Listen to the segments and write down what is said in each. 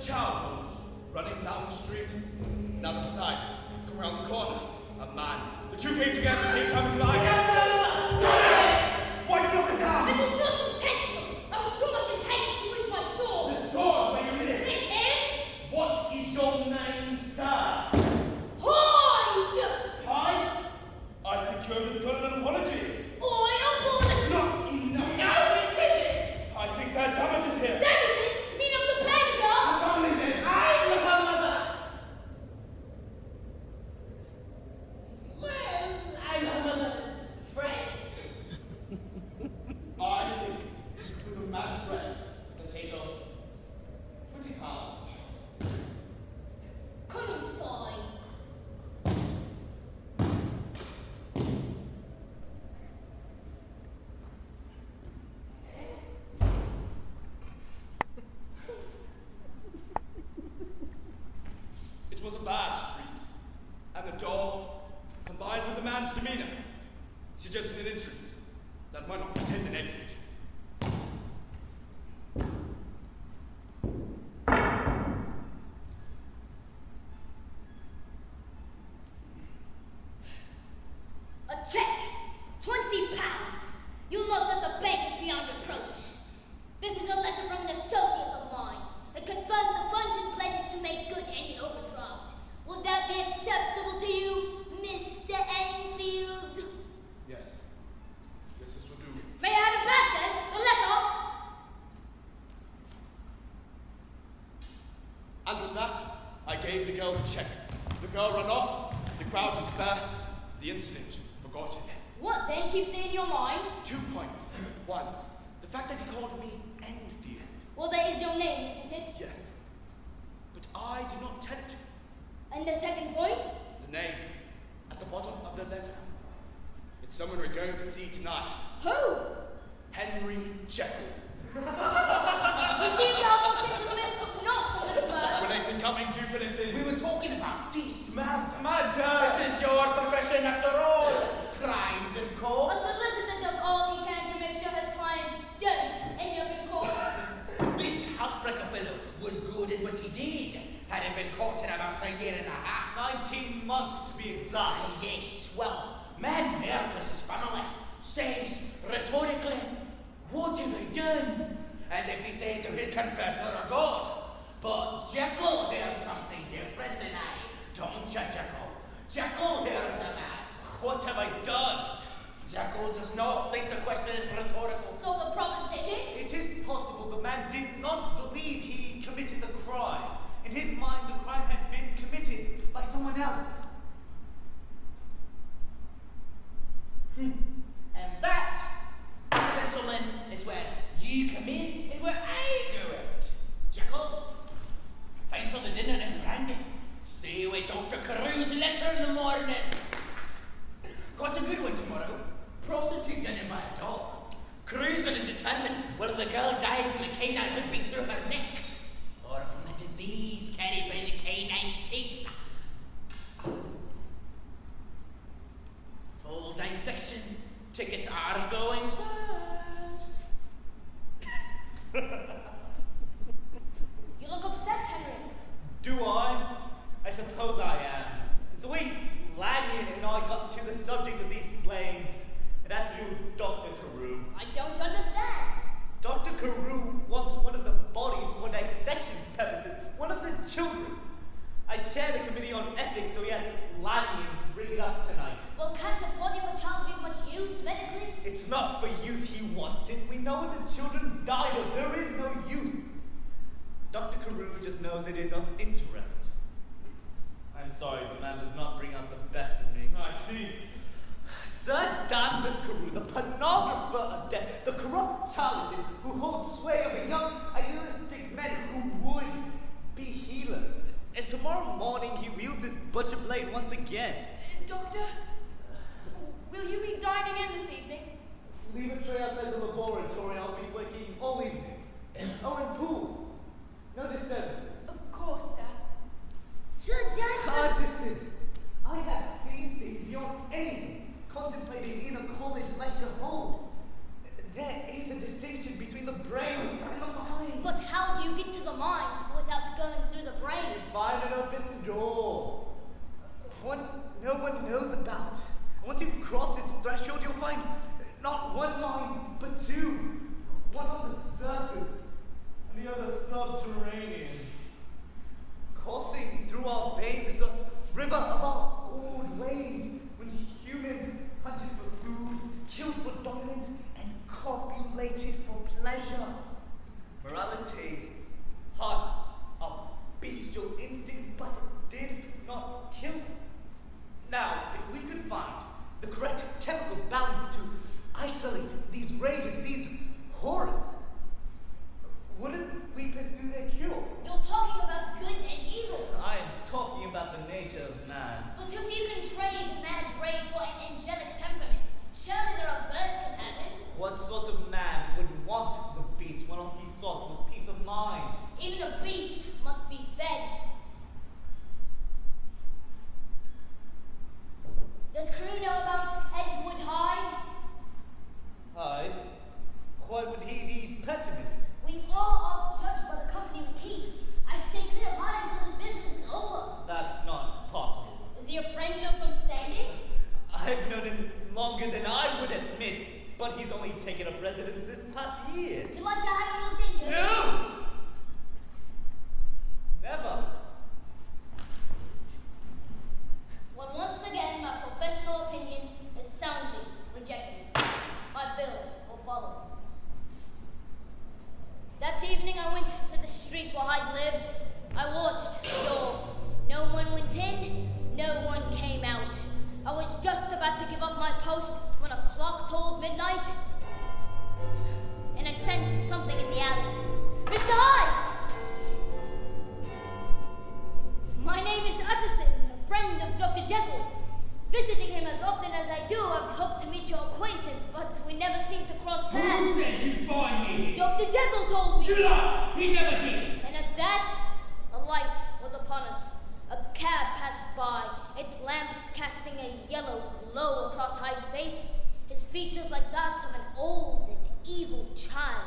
child almost, running down the street. And out of sight, come around the corner, a man. The two came together at the same time and collided. Why did you knock it down? It was not intentional. I was too much in haste to reach my door. This door, where you live. It is What is your name, sir? Hyde. Hyde? I think you owe this girl an apology. I apologize. Not enough. No, it isn't. I think there are damages here. Damages? Mean I'm the playing girl? The family then. I'm your mother. Well, I'm your mother's friend. I think with a man's dress, the sake of pretty hard. Come inside. It was a bad street, and the door, combined with the man's demeanor, suggested an entrance that might not pretend an exit. A check. £20. You'll note that the bank is beyond reproach. This is a letter from an associate of mine. It confirms the funds and pledges to make good any overdraft. Will that be acceptable to you, Mr. Enfield? Yes. Yes, this will do. May I have it back then? The letter? And with that, I gave the girl the check. The girl ran off, the crowd dispersed, the incident forgotten. What then keeps it in your mind? 2 points. One, the fact that he called me Enfield. Well, that is your name, isn't it? Yes. But I did not tell it. And the second point? The name, at the bottom of the letter. It's someone we're going to see tonight. Who? Henry Jekyll. We seem to have walked into the midst of knots on this bird. Relating coming to Phyllis in. We were talking about dismount. Murder! It is your profession after all. Crimes in A court. solicitor does all he can to make sure his clients don't end up in court. This housebreaker fellow was good at what he did. Hadn't been caught in about a year and a half. 19 months to be exact. Yes, well, man murders his family. Says, rhetorically, what have I done? As if he said to his confessor or God. But Jekyll hears something different than I. Don't you, Jekyll? Jekyll hears the mass. What have I done? Jekyll does not think the question is rhetorical. So the proposition? It is possible the man did not believe he committed the crime. In his mind, the crime had been committed by someone else. And that, gentlemen, is where you come in and where I go out. Jekyll, thanks for the dinner and brandy. See you with Dr. Carew's letter in the morning. Got a good one tomorrow. Prostitute done by a dog. Carew's going to determine whether the girl died from a canine ripping through her neck or from a disease carried by the canine's teeth. Full dissection. Tickets are going fast. You look upset, Henry. Do I? I suppose I am. It's the way Lanyon and I got to the subject of these slayings. It has to do with Dr. Carew. I don't understand. Dr. Carew wants one of the bodies for dissection purposes, one of the children. I chair the committee on ethics, so he has Lanyon to bring it up tonight. Well, can't the body of a child be much use medically? It's not for use he wants it. We know what the children died of. There is no use. Dr. Carew just knows it is of interest. I'm sorry, the man does not bring out the best in me. I see. Sir Danvers Carew, the pornographer of death, the corrupt charlatan who holds sway over young, idealistic men who would be healers. And tomorrow morning he wields his butcher blade once again. Doctor, will you be dining in this evening? Leave a tray outside the laboratory. I'll be working all evening. Oh, and pool. No disturbances. Of course, sir. Sir Danvers. Partisan. I have seen things beyond anything contemplated in a college lecture hall. There is a distinction between the brain and the mind. But how do you get to the mind without going bestial instincts, but it did not kill them. Now, if we could find the correct chemical balance to isolate these rages, these horrors, wouldn't we pursue their cure? You're talking about good and evil. I am talking about the nature of man. But if you can trade man's rage for an angelic temperament, surely there are birds in heaven. What sort of man would want the beast when all he sought was peace of mind? Even a beast must be fed. Does Carew know about Edward Hyde? Hyde? Why would he be pertinent? We all are judged by the company we keep. I'd stay clear of Hyde until this business is over. That's not possible. Is he a friend of some standing? I've known him longer than I would admit, but he's only taken up residence this past year. Would you like to have a look into it? No! Never. Well, once again, my professional opinion is soundly rejected. My bill will follow. That evening, I went to the street where Hyde lived. I watched the door. No one went in, no one came out. I was just about to give up my post when a clock told midnight, and I sensed something in the alley. Mr. Hyde! My name is Utterson, a friend of Dr. Jekyll's. Visiting him as often as I do, I'd hoped to meet your acquaintance, but we never seem to cross paths. Who said you'd find me here? Dr. Jekyll told me. You lie! He never did! And at that, a light was upon us. A cab passed by, its lamps casting a yellow glow across Hyde's face, his features like that of an old and evil child.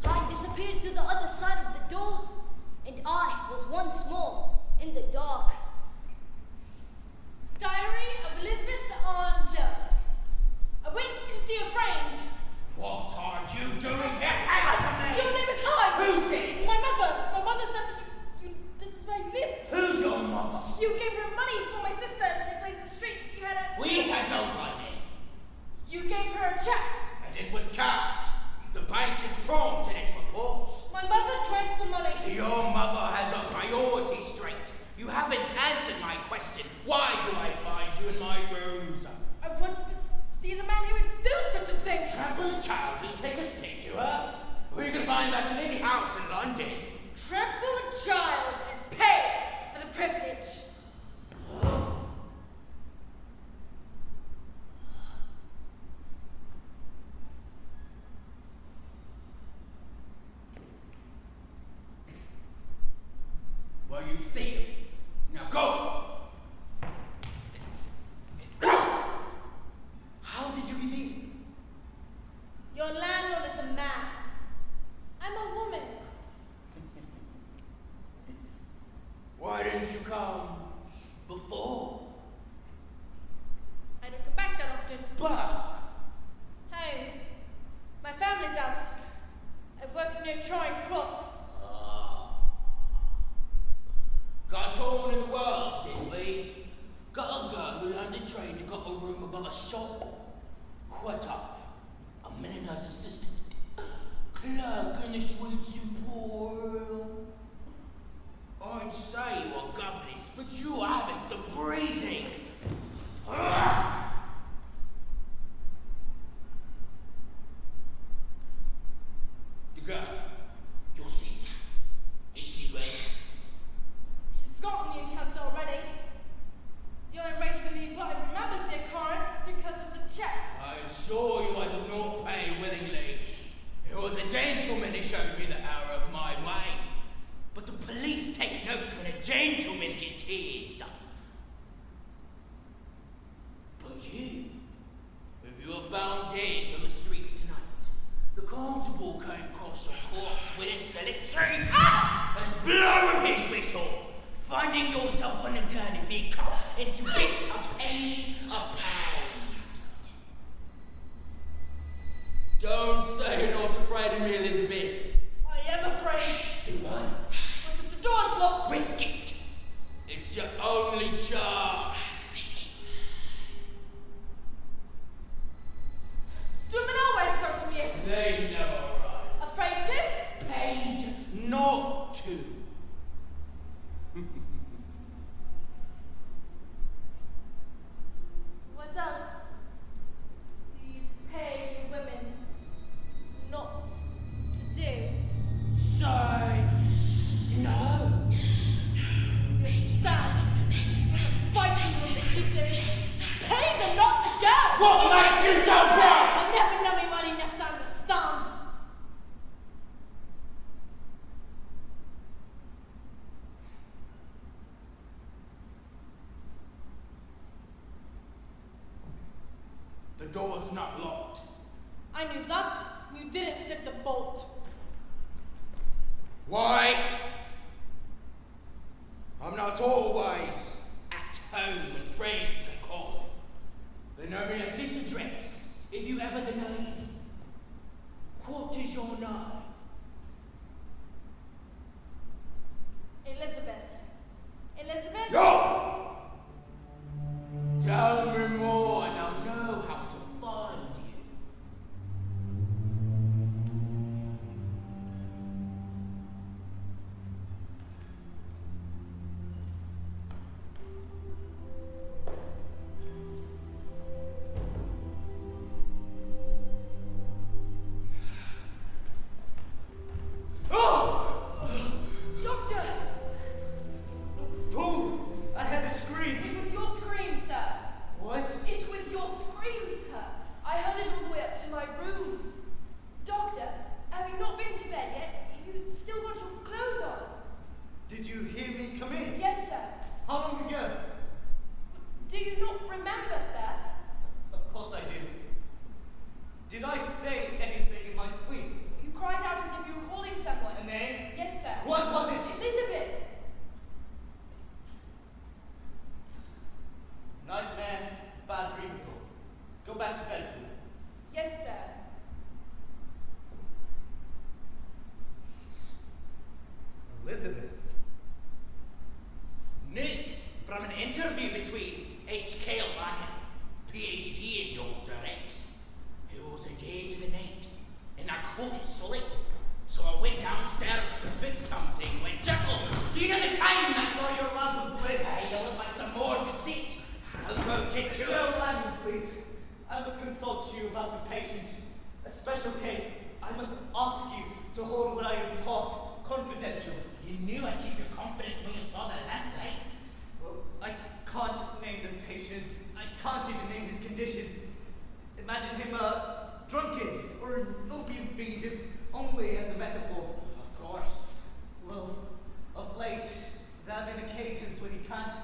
Hyde disappeared through the other side of the door, and I was once more in the dark. Diary of Elizabeth Ann Jones. I went to see a friend. What are you doing here? Your name is Hyde. Who said? My mother. My mother said that this is where you live. Who's your mother? You gave her money for my sister. She plays in the streets. You had a. We had no money. You gave her a check. And it was cashed. The bank is prompt in its reports. My mother drank the money. Your mother has a priority straight. You haven't answered my question. Why do I find you in my rooms? I wanted to see the man who would do such a thing. Trample a child and take a stick to her? Or you can find that in any house in London. Trample a child and pay for the privilege. Well, you see him. Now go! How did you get in? Your landlord is a man. I'm a woman. Why didn't you come before? I don't come back that often. But Home. My family's house. I work near Charing Cross. got all in the world, did we? Got a girl who learned a trade and got a room above a shop. What up? A milliner's assistant. Clerk in the sweet support. I'd say you are governess, but you haven't the breeding. The girl, your sister, is she ready? She's forgotten the encounter already. The only reason the employee remembers the occurrence is because of the check. I assure you I do not pay willingly. It was the gentleman who showed me the error of my way. But the police take note when a gentleman gets his. But you, if you are found dead on the streets tonight, the constable came across your corpse with his electric as blow of his whistle, finding yourself on the gurney being cut into bits a penny a pound. Don't say you're not afraid of me, Elizabeth. I am afraid. Then run. What if the door's locked? Risk it. It's your only chance. What makes you so proud? I never know me well enough to understand. The door's not locked. I knew that. You didn't fit the bolt. Wait! I'm not always at home when friends can call. They know me at this address, if you ever the need. What is your name? Elizabeth. Elizabeth? No! Tell me more and I'll know how to find you. Doctor! Paul, I had a scream. It was your scream, sir. What? It was your scream, sir. I heard it all the way up to my room. Doctor, have you not been to bed yet? You still got your clothes on. Did you hear me come in? Yes, sir. How long ago? Do you not remember, sir? Of course I do. Did I say anything in my sleep? You cried out as if you were calling someone. A name? Yes, sir. What was it? Elizabeth. Nightmare, bad dreams. Go back to bed. Yes, sir. Elizabeth. Notes from an interview between H.K. Langan, PhD in Dr. X. It was a day to the night, and I couldn't sleep. So I went downstairs to fix something when Jekyll, do you know the time I saw your lamp was lit. I look like the morgue seat. I'll go get you. No, Langan, please. I must consult you about the patient. A special case. I must ask you to hold what I impart confidential. You knew I'd keep your confidence when you saw the lamplight. Well, I can't name the patient. I can't even name his condition. Imagine him a drunkard or an opium fiend, if only as a metaphor. Of course. Well, of late, there have been occasions when he can't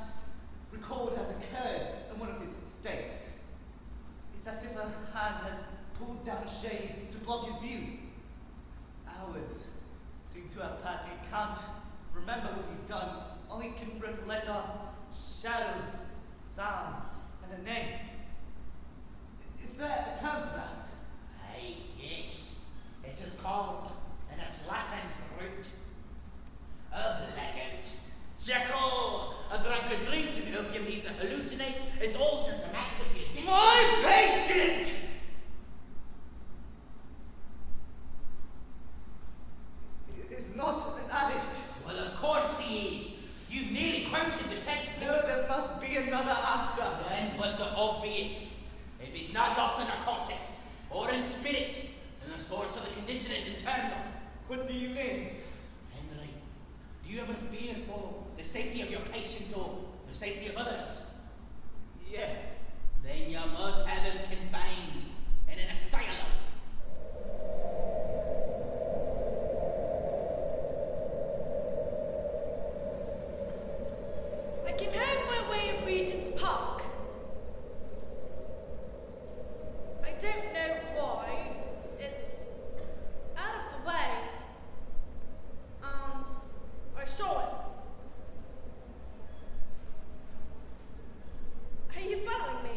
recall what has occurred in one of his states. It's as if a hand has pulled down a shade to block his view. Hours seem to have passed. He can't remember what he's done. Only can recollect our shadows, sounds, and a name. Is there a term for that? Aye, yes. It is called, in its Latin root, obligate. Jekyll, a drunkard drinks and opium eats and hallucinates. It's all symptomatic of your My patient! Is not an addict. Well, of course he is. You've nearly quoted the textbook. No, there must be another answer. None but the obvious. If he's not lost in narcotics or in spirit, then the source of the condition is internal. What do you mean? Henry, do you ever fear for the safety of your patient or the safety of others? Yes. Then you must have him confined in an asylum. I came home by way of Regent's Park. I don't know why. It's out of the way. And I saw it. Are you following me?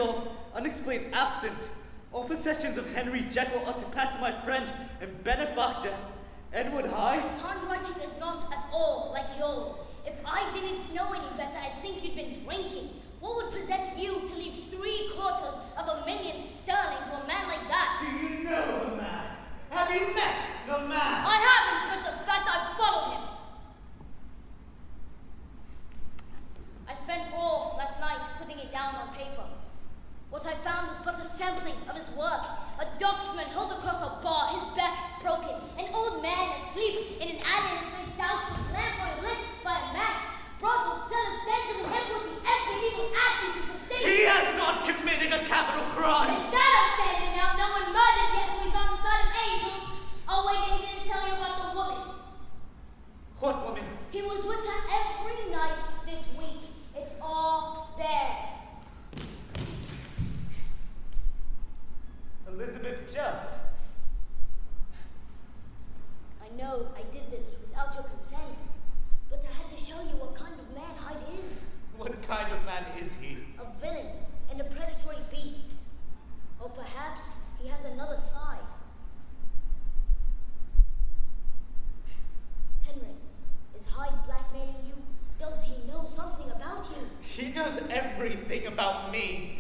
your unexplained absence, all possessions of Henry Jekyll are to pass to my friend and benefactor, Edward Hyde. Handwriting is not at all like yours. If I didn't know any better, I'd think you'd been drinking. What would possess you to leave £750,000 sterling to a man like that? Do you know the man? Have you met the man? I haven't, but the fact I've followed him. I spent all last night putting it down on paper. What I found was but a sampling of his work. A docksman held across a bar, his back broken. An old man asleep in an alley, his face doused with lamp oil lit by a match. Brothel, sellers, dental, and equity, everything was asking for the same. He has not committed a capital crime. Instead of standing out, no one murdered yet, so he's on the side of angels. Oh wait, he didn't tell you about the woman. What woman? He was with her every night this week. It's all there. Elizabeth Jones. I know I did this without your consent, but I had to show you what kind of man Hyde is. What kind of man is he? A villain and a predatory beast. Or perhaps he has another side. Henry, is Hyde blackmailing you? Does he know something about you? He knows everything about me.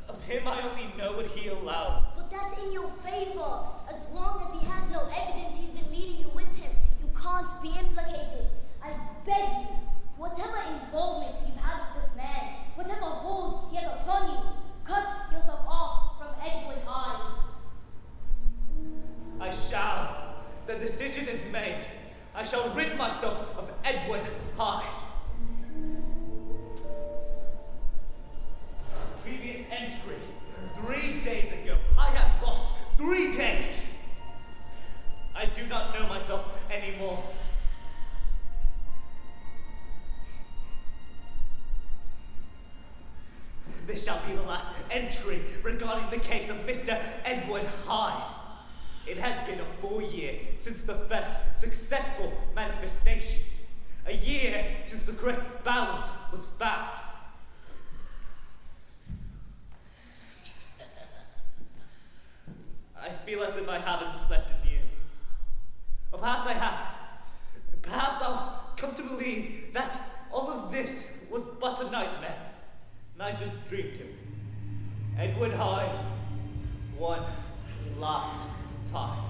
Of him I only know what he allows. But that's in your favor. As long as he has no evidence he's been leading you with him, you can't be implicated. I beg you, whatever involvement you've had with this man, whatever hold he has upon you, cut yourself off from Edward Hyde. I shall. The decision is made. I shall rid myself of Edward Hyde. Previous entry. 3 days ago. I have lost 3 days. I do not know myself anymore. This shall be the last entry regarding the case of Mr. Edward Hyde. It has been a full year since the first successful manifestation. A year since the correct balance was found. I feel as if I haven't slept in years. Or perhaps I have. Perhaps I'll come to believe that all of this was but a nightmare, and I just dreamed him. Edward Hyde, one last time.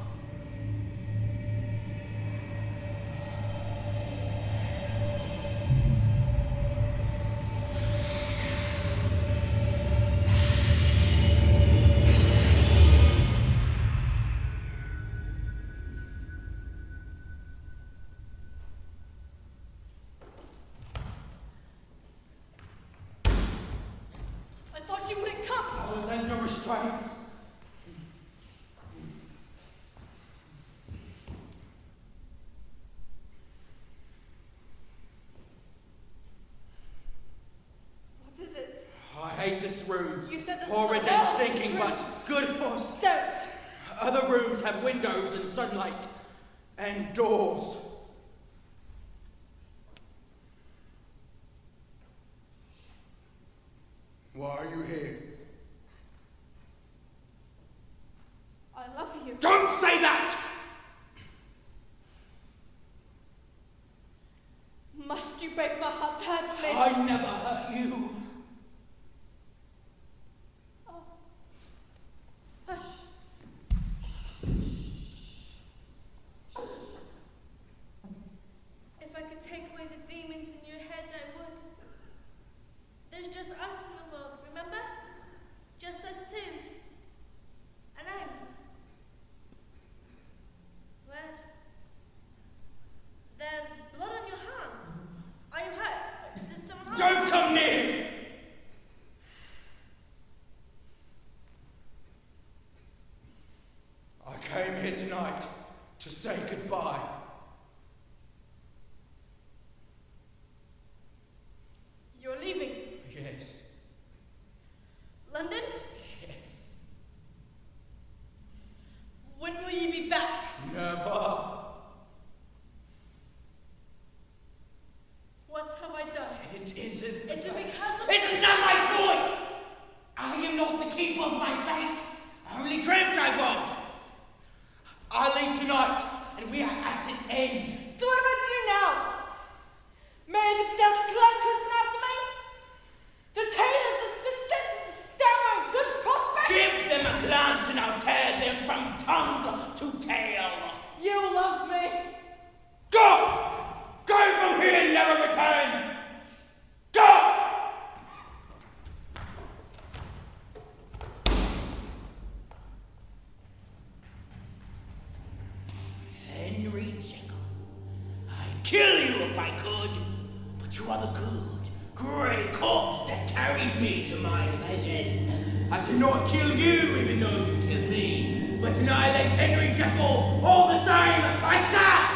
I hate this room. You said this Horrid was and a stinking, room. but good for Don't! Other rooms have windows and sunlight and doors. Why are you here? I love you. Don't say that! Must you break my heart to hurt me? I never hurt you. Oh. Hush. If I could take away the demons in your head, I would. There's just us in the world, remember? Just us two. Alone. Where? There's blood on your hands. Are you hurt? Did someone hurt you? Don't come near! I came here tonight to say goodbye. You're leaving. Yes. London? Yes. When will you be back? Never. What have I done? It isn't. Is it because of... It is not my choice! I am am not the keeper of my fate. I only dreamt I was. I leave tonight, and we are at an end. So what am I to do now? Marry the desk clerk who's been after me? The tailor's assistant? Stammer, good prospect? Give them a glance, and I'll tear them from tongue to tail. You love me. Go! Go from here and never return! Go! Henry Jekyll, I'd kill you if I could, but you are the good, grey corpse that carries me to my pleasures. I cannot kill you even though you kill me, but annihilate Henry Jekyll all the same, I shall!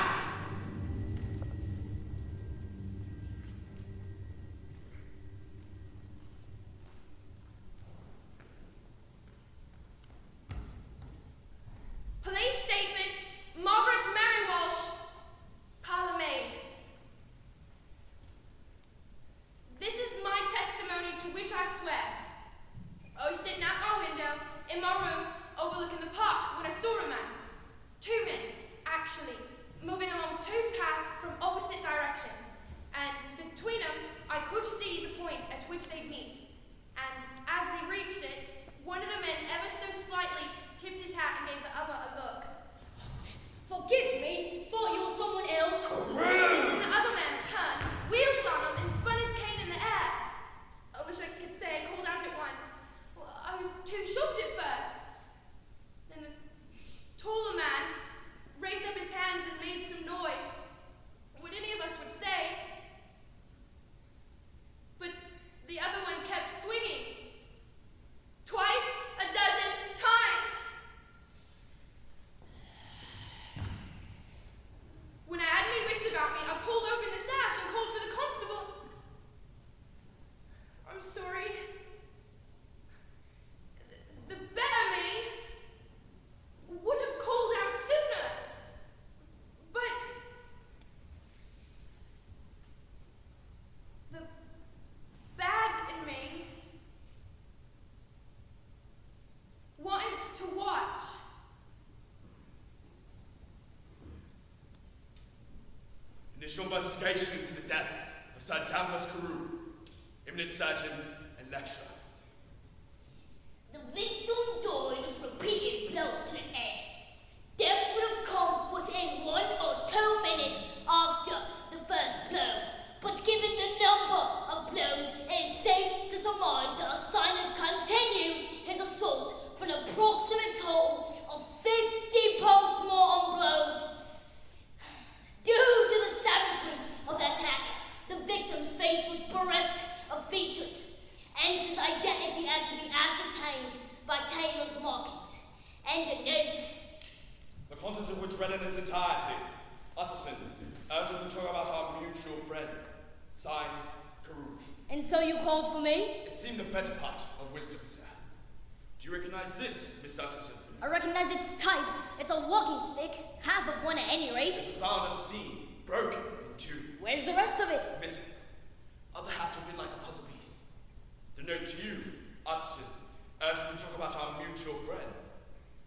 Police statement, Margaret Mary Walsh, parlour maid. This is my testimony to which I swear. I was sitting out my window in my room overlooking the park when I saw a man. Two men, actually, moving along two paths from opposite directions. And between them, I could see the point at which they meet. And as they reached it, one of the men ever so slightly tipped his hat and gave the other a look. Forgive me, thought you were someone else. And then the other man turned, wheeled on him, and spun his cane in the air. I wish I could say I called out at once. Well, I was too shocked at first. Then the taller man raised up his hands and made some noise. What any of us would say. But the other one kept swinging. Twice, a dozen times. When I had my wits about me, I pulled open the sash and called for the constable. I'm sorry. The better me would have called out sooner. But the bad in me wanted to watch. Initial investigation into the death of Sir Thomas Carew, eminent surgeon and lecturer. The victim died of repeated blows to the head. Death would have come within 1 or 2 minutes after the first blow, but given the number of blows, it is safe to surmise that assailant continued his assault for an approximate total of 50 post-mortem blows. Due to the savagery of the attack, the victim's face was bereft of features, and his identity had to be ascertained by Taylor's markings. And a note. The contents of which read in its entirety. Utterson, urgent to talk about our mutual friend. Signed, Carew. And so you called for me? It seemed the better part of wisdom, sir. Do you recognize this, Miss Utterson? I recognize its type. It's a walking stick, half of one at any rate. It was found at the scene, broken in two. Where's the rest of it? Missing. Other half have been like a puzzle piece. The note to you, Utterson, urgent to talk about our mutual friend.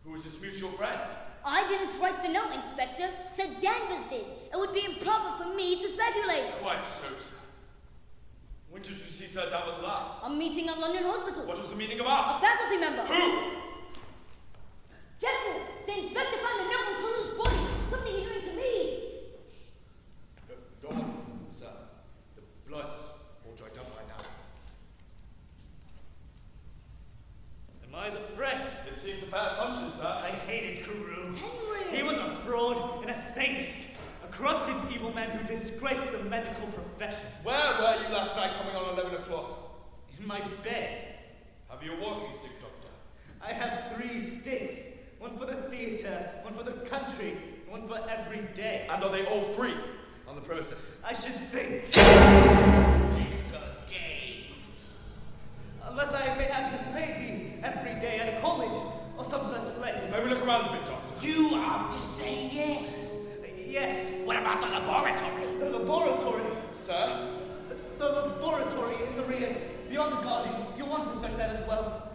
Who is this mutual friend? I didn't write the note, Inspector. Said Danvers did. It would be improper for me to speculate. Quite so, sir. When did you see Sir Danvers last? A meeting at London Hospital. What was the meeting A about? faculty member. Who? Jekyll! The inspector found a note on Carew's body. Something he learned to me. Go on, sir. The blood's all dried up by now. Am I the friend? It seems a fair assumption, sir. I hated Carew. Henry! He was a fraud and a sadist. A corrupted evil man who disgraced the medical profession. Where were you last night coming on 11 o'clock? In my bed. Have you a walking stick, Doctor? I have 3 sticks. One for the theatre, one for the country, one for every day. And are they all 3 on the premises? I should think. Good game. Unless I may have mismade thee every day at a college or some such place. May we look around a bit, Doctor? You have to say yes. Yes, What about the laboratory? the laboratory. Sir? The laboratory in the rear, beyond the garden. You'll want to search that as well.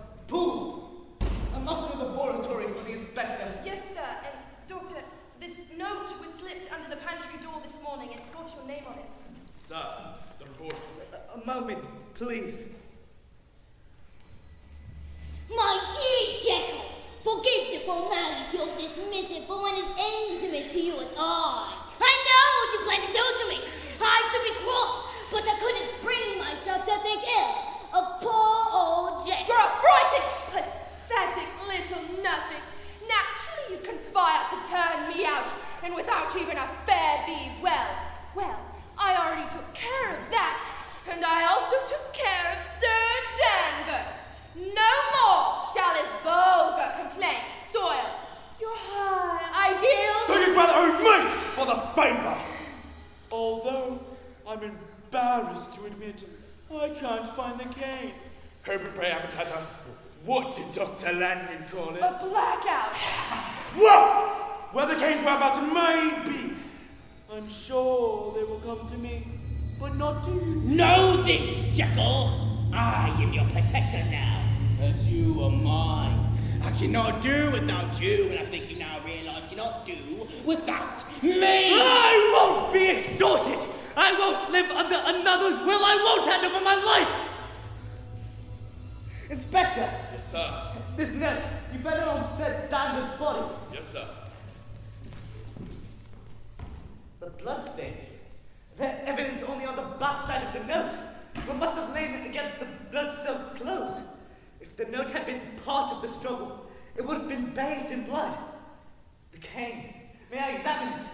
can't find the cane. Hope and pray, Avatata. What did Dr. Landon call it? A blackout. What? Where the cane's whereabouts may be. I'm sure they will come to me, but not to you. Know this, Jekyll. I am your protector now, as you are mine. I cannot do without you, and I think you now realize cannot do without me. I won't be extorted! I won't live under another's will! I won't hand over my life! Inspector! Yes, sir. This note, you found it on said Danvers' body. Yes, sir. The bloodstains. They're evident only on the backside of the note. What must have lain against the blood-soaked clothes? If the note had been part of the struggle, it would have been bathed in blood. The cane. May I examine it?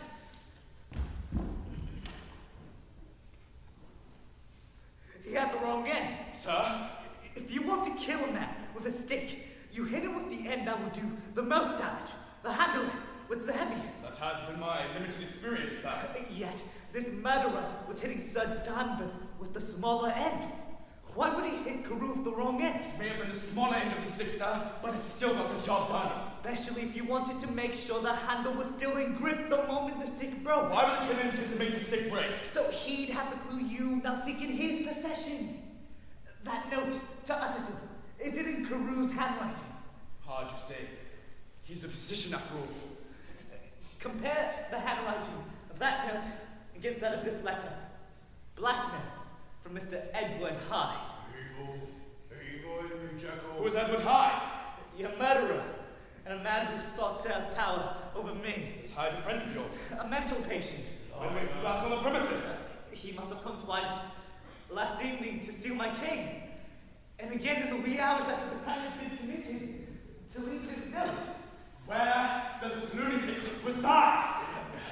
He had the wrong end. Sir? If you want to kill a man with a stick, you hit him with the end that will do the most damage. The handle was the heaviest. That has been my limited experience, sir. Yet, this murderer was hitting Sir Danvers with the smaller end. Why would he hit Carew with the wrong end? It may have been the smaller end of the stick, sir, but it's still got the job done. Especially if you wanted to make sure the handle was still in grip the moment the stick broke. Why would the killer intend to make the stick break? So he'd have the clue you now seek in his possession. That note to Utterson, is it in Carew's handwriting? Hard to say. He's a physician after all. Compare the handwriting of that note against that of this letter. Blackmail from Mr. Edward Hyde. Evil, Jekyll. Who is Edward Hyde? Your murderer, and a man who sought to have power over me. Is Hyde a friend of yours? A mental patient. When was he last on the premises? He must have come twice last evening to steal my cane, and again in the wee hours after the crime had been committed to leave this note. Where does this lunatic reside?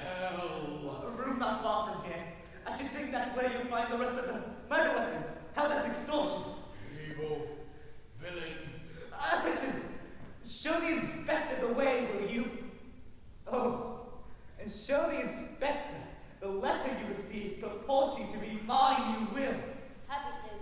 Hell. A room not far from here. I should think that's where you'll find the rest of the murder weapon, held as extortion. Evil villain. Listen, show the inspector the way, will you? Oh, and show the inspector the letter you received purporting to be mine, you will. Happy to.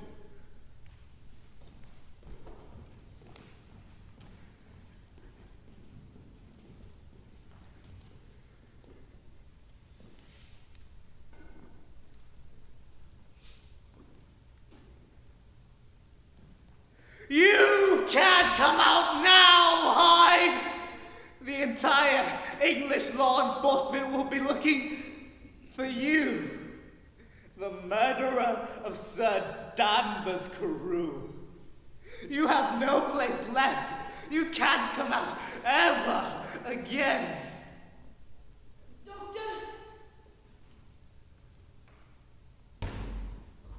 You can't come out now, Hyde! The entire English law enforcement will be looking for you. The murderer of Sir Danvers Carew. You have no place left. You can't come out ever again. Doctor,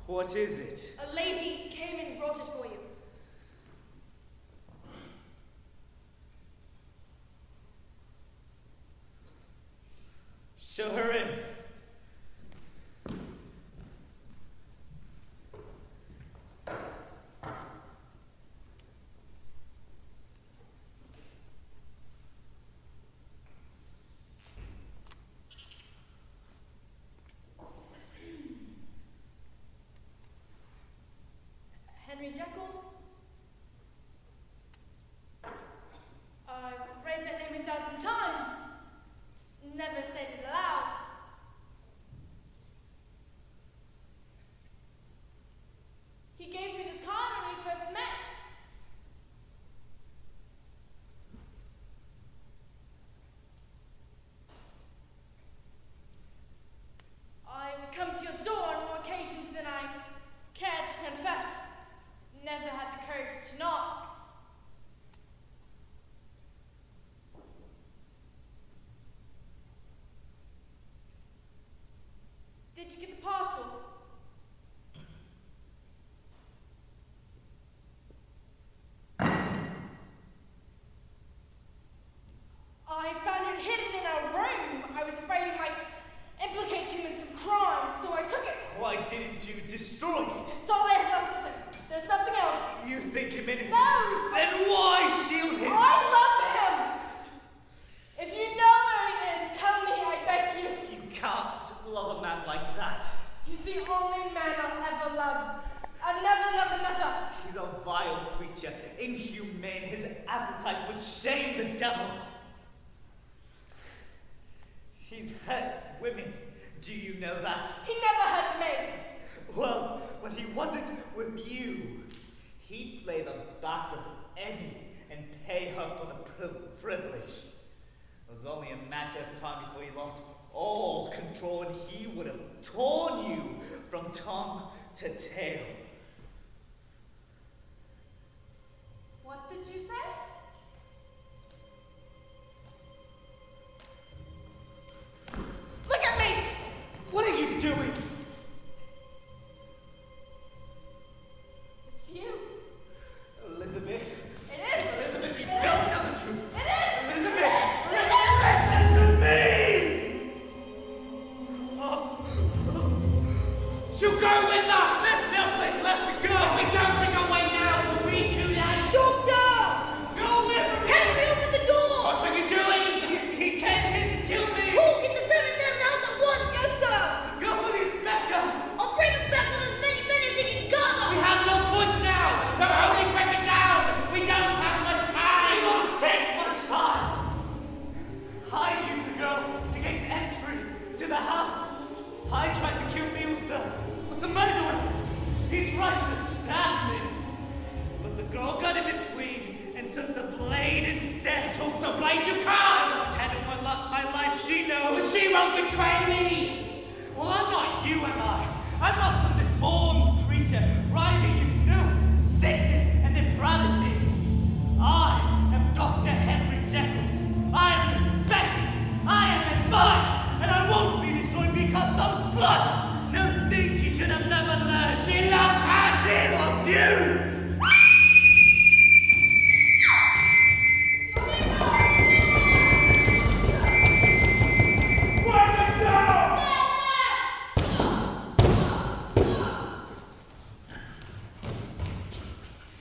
What is it? a lady came and brought it for you. Show her in. Henry Jekyll? I've read that name 1,000 times. Never said it aloud. appetite would shame the devil. He's hurt women. Do you know that? He never hurt me. Well, when he wasn't with you, he'd play the back of any and pay her for the privilege. It was only a matter of time before he lost all control, and he would have torn you from tongue to tail. What did you say? Look at me! What are you doing? It's you. Elizabeth. It is. Elizabeth, you It don't is. know the truth. It is. Elizabeth, It is. listen to me! She'll go with us! There's no place left to go! If we don't bring her away now, it'll be too late! Doctor! Go away from me! Henry, open the door! What are you doing? He came here to kill me! Who? Get the servants out of the house at once! Yes, sir. Go for the inspector! I'll bring him back with as many men as he can We gather! have no choice now! They'll only break it down! We don't have much I time! won't take much time! Hyde used to go to gain entry to the house. Hyde tried to kill me with the murder weapon. He tried to stab me. But the girl got in between and took the blade instead. Took the blade, you can't! Pretended my life she knows. But she won't betray me! Well, I'm not you, am I? I'm not some deformed creature writhing in filth, sickness, and depravity. I am Dr. Henry Jekyll. I am respected. I am admired. And I won't be destroyed because some slut knows things she should have never learned. She loves her. She loves you.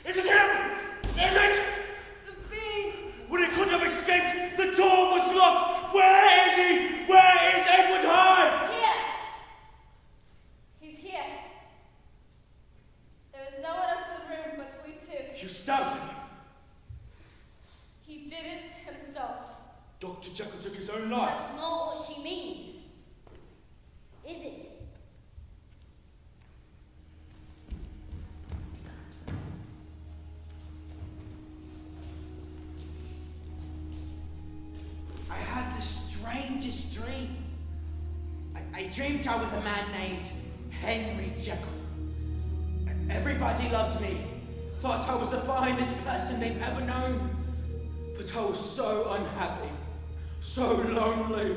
Is it him? Is it? The fiend. Well, he couldn't have escaped. The door was locked. Where is he? Where is Edward Hyde? Here. He's here. There is no one else in the room but we two. You stabbed him. He did it himself. Dr. Jekyll took his own life. That's not what she means. Is it? I had the strangest dream. I dreamed I was a man named Henry Jekyll. Everybody loved me, thought I was the finest person they've ever known. But I was so unhappy, so lonely.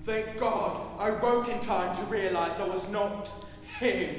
Thank God I woke in time to realize I was not him.